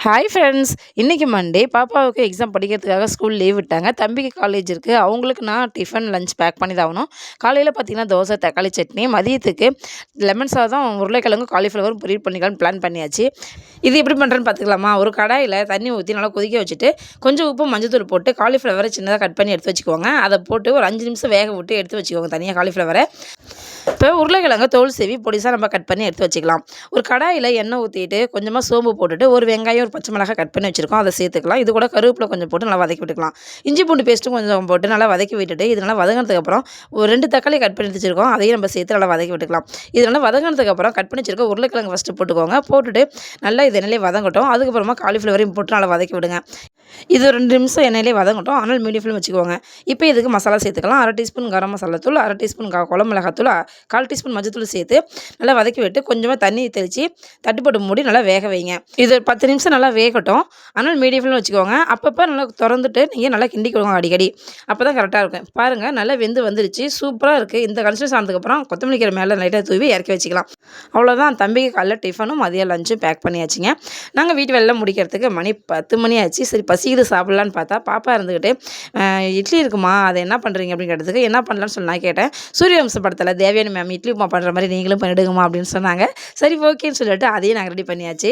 Hi friends, இன்றைக்கி Monday. பாப்பாவுக்கு exam படிக்கிறதுக்காக ஸ்கூல் லீவ் விட்டாங்க. தம்பிக்கு காலேஜ் இருக்குது. அவங்களுக்கு நான் டிஃபன் லஞ்ச் பேக் பண்ணி தான் ஆகணும். காலையில் பார்த்திங்கன்னா தோசை, தக்காளி சட்னி. மதியத்துக்கு லெமன் சாதம், உருளைக்கிழங்கு, காலிஃப்ளவர் பொரியல் பண்ணிக்கலாம்னு பிளான் பண்ணியாச்சு. இது எப்படி பண்ணுறேன்னு பார்த்துக்கலாமா? ஒரு கடாயில் தண்ணி ஊற்றி நல்லா கொதிக்க வச்சுட்டு கொஞ்சம் உப்பு, மஞ்சத்தூள் போட்டு காலிஃப்ளவரை சின்னதாக கட் பண்ணி எடுத்து வச்சுக்கோங்க. அதை போட்டு ஒரு 5 நிமிஷம் வேக விட்டு எடுத்து வச்சுக்கோங்க தனியாக காலிஃப்ளவரை. இப்போ உருளைக்கிழங்கு தோல் சீவி பொடிசாக நம்ம கட் பண்ணி எடுத்து வச்சுக்கலாம். ஒரு கடாயில் எண்ணெய் ஊற்றிட்டு கொஞ்சமாக சோம்பு போட்டுட்டு ஒரு வெங்காயம், ஒரு பச்சை மிளகாய் கட் பண்ணி வச்சுருக்கோம், அதை சேர்த்துக்கலாம். இது கூட கருவேப்பிலை கொஞ்சம் போட்டு நல்லா வதக்கி விட்டுக்கலாம். இஞ்சி பூண்டு பேஸ்ட்டும் கொஞ்சம் போட்டு நல்லா வதக்கி விட்டுட்டு இது நல்லா வதங்கினதுக்கப்புறம் ஒரு 2 தக்காளி கட் பண்ணி வச்சுருக்கோம், அதையும் நம்ம சேர்த்து நல்லா வதக்கி விட்டுக்கலாம். இது நல்லா வதங்கினதுக்கப்புறம் கட் பண்ணி வச்சுருக்க உருளைக்கிழங்கு ஃபஸ்ட்டு போட்டுக்கோங்க. போட்டுட்டு நல்லா இது எண்ணெயிலே வதங்கட்டும். அதுக்கப்புறமா காலிஃப்ளவரையும் போட்டு நல்லா வதக்கி விடுங்க. இது 2 நிமிஷம் எண்ணெயிலே வதங்கட்டும். ஆனால் மீடியம் ஃப்ளேம் வச்சுக்கோங்க. இப்போ இதுக்கு மசாலா சேர்த்துக்கலாம். 1/2 டீஸ்பூன் கரம் மசாலா தூள், 1/2 டீஸ்பூன் குழம்பு மிளகாத்தூள், 1/4 டீஸ்பூன் மஞ்சத்தூள் சேர்த்து நல்லா வதக்கி விட்டு கொஞ்சமாக தண்ணி தெளித்து தட்டு போட்டு மூடி நல்லா வேக வைங்க. இது 10 நிமிஷம் நல்லா வேகட்டும். ஆனால் மீடியம் ஃப்ளேம் வச்சுக்கோங்க. அப்பப்போ நல்லா திறந்துட்டு நீங்கள் நல்லா கிண்டிக்கோங்க அடிக்கடி. அப்போ தான் கரெக்டாக இருக்கும். பாருங்கள், நல்லா வெந்து வந்துருச்சு. சூப்பராக இருக்குது. இந்த கன்சிஸ்டன்ஸ் ஆனதுக்கப்புறம் கொத்தமல்லி கீரை மேலே லைட்டாக தூவி இறக்கி வச்சுக்கலாம். அவ்வளோதான், தம்பிக்கு காலைல டிஃபனும் மதியம் லஞ்சும் பேக் பண்ணியாச்சுங்க. நாங்கள் வீட்டு வேலைலாம் முடிக்கிறதுக்கு மணி 10 மணி ஆச்சு. சரி பசிக்குது சாப்பிட்லான்னு பார்த்தா பாப்பா இருந்துக்கிட்டு இட்லி இருக்குமா, அதை என்ன பண்ணுறீங்க அப்படின்னு கேட்டதுக்கு என்ன பண்ணலான்னு சொல்லி நான் கேட்டேன். சூரியவம்சம் படத்தில் தேவயானி மேம் இட்லி உப்புமா பண்ணுற மாதிரி நீங்களும் பண்ணிடுங்கம்மா அப்படின்னு சொன்னாங்க. சரி ஓகேன்னு சொல்லிட்டு அதையும் நாங்கள் ரெடி பண்ணியாச்சு.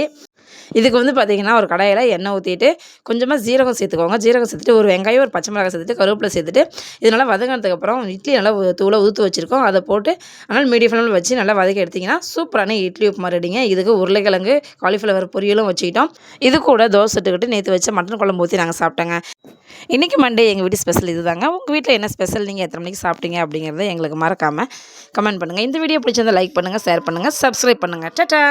இதுக்கு பார்த்திங்கன்னா ஒரு கடாயில் எண்ணெய் ஊற்றிட்டு கொஞ்சமாக ஜீரகம் சேர்த்துக்கோங்க. ஜீரகம் சேர்த்துட்டு ஒரு வெங்காயம், ஒரு பச்சை மிளகாய் சேர்த்துட்டு கருவேப்பிலை சேர்த்துட்டு இது நல்லா வதங்கினதுக்கப்புறம் இட்லி நல்லா தூளை ஊற்றி வச்சுருக்கோம், அதை போட்டு ஆனால் மீடியம் ஃப்ளேமில் வச்சு நல்லா வதக்கி எடுத்திங்கன்னா சூப்பரான இட்லி உப்புமா ரெடிங்க. இதுக்கு உருளைக்கிழங்கு, காலிஃப்ளவர் பொரியலும் வச்சுக்கிட்டோம். இது கூட தோசை இட்டுக்கிட்டு நேற்று வச்ச மட்டன் குழம்பு ஊற்றி நாங்கள் சாப்பிட்டோங்க. இன்றைக்கி மண்டே எங்கள் வீட்டு ஸ்பெஷல் இது தாங்க. உங்கள் வீட்டில் என்ன ஸ்பெஷல், நீங்கள் எத்தனை மணிக்கு சாப்பிட்டீங்க அப்படிங்கிறத எங்களுக்கு மறக்காமல் கமெண்ட் பண்ணுங்கள். இந்த வீடியோ பிடிச்சிருந்தால் லைக் பண்ணுங்கள், ஷேர் பண்ணுங்கள், சப்ஸ்கிரைப் பண்ணுங்கள். டாடா.